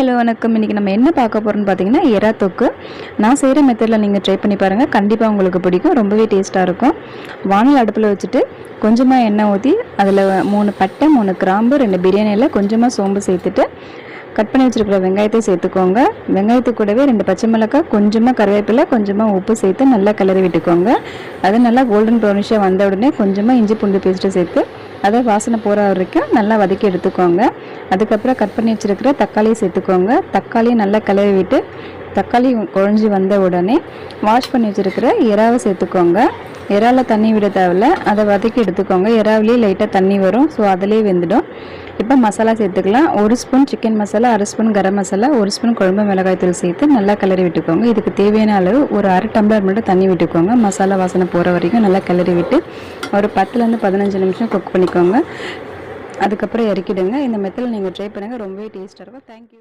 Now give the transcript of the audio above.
Hello வணக்கம். இன்றைக்கி நம்ம என்ன பார்க்க போகிறோம்னு பார்த்தீங்கன்னா எறா தொக்கு. நான் செய்கிற மெத்தடில் நீங்கள் ட்ரை பண்ணி பாருங்கள், கண்டிப்பாக உங்களுக்கு பிடிக்கும். ரொம்பவே டேஸ்ட்டாக இருக்கும். வானல் அடுப்பில் வச்சுட்டு கொஞ்சமாக எண்ணெய் ஊற்றி அதில் 3 பட்டை 3 கிராம்பு 2 பிரியாணியில் கொஞ்சமாக சோம்பு சேர்த்துட்டு கட் பண்ணி வச்சுருக்கிற வெங்காயத்தை சேர்த்துக்கோங்க. வெங்காயத்து கூடவே 2 பச்சை மிளகாய், கொஞ்சமாக கருவேப்பிலை, கொஞ்சமாக உப்பு சேர்த்து நல்லா கிளறி விட்டுக்கோங்க. அது நல்லா கோல்டன் ப்ரௌனிஷாக வந்த உடனே கொஞ்சமாக இஞ்சி பூண்டு பேஸ்ட்டு சேர்த்து அதை வாசனை போகிற வரைக்கும் நல்லா வதக்கி எடுத்துக்கோங்க. அதுக்கப்புறம் கட் பண்ணி வச்சுருக்கிற தக்காளியை சேர்த்துக்கோங்க. தக்காளியை நல்லா கிளறி விட்டு தக்காளி குழஞ்சி வந்த உடனே வாஷ் பண்ணி வச்சுருக்கிற எறாவை சேர்த்துக்கோங்க. எறாவில் தண்ணி விட தேவையில்ல, அதை வதக்கி எடுத்துக்கோங்க. எறாவிலேயே லைட்டாக தண்ணி வரும், ஸோ அதிலே வெந்துடும். இப்போ மசாலா சேர்த்துக்கலாம். 1 spoon chicken masala, 1/2 spoon garam masala, 1 spoon குழம்பு மிளகாய் தூள் சேர்த்து நல்லா கிளறி விட்டுக்கோங்க. இதுக்கு தேவையான அளவு ஒரு 1/2 டம்ளர் மட்டும் தண்ணி விட்டுக்கோங்க. மசாலா வாசனை போகிற வரைக்கும் நல்லா கிளறி விட்டு ஒரு 10லேருந்து 15 நிமிஷம் குக் பண்ணிக்கோங்க. அதுக்கப்புறம் இறக்கிடுங்க. இந்த மெத்தடில் நீங்கள் ட்ரை பண்ணுங்கள், ரொம்பவே டேஸ்ட்டாக இருக்கும். தேங்க்யூ.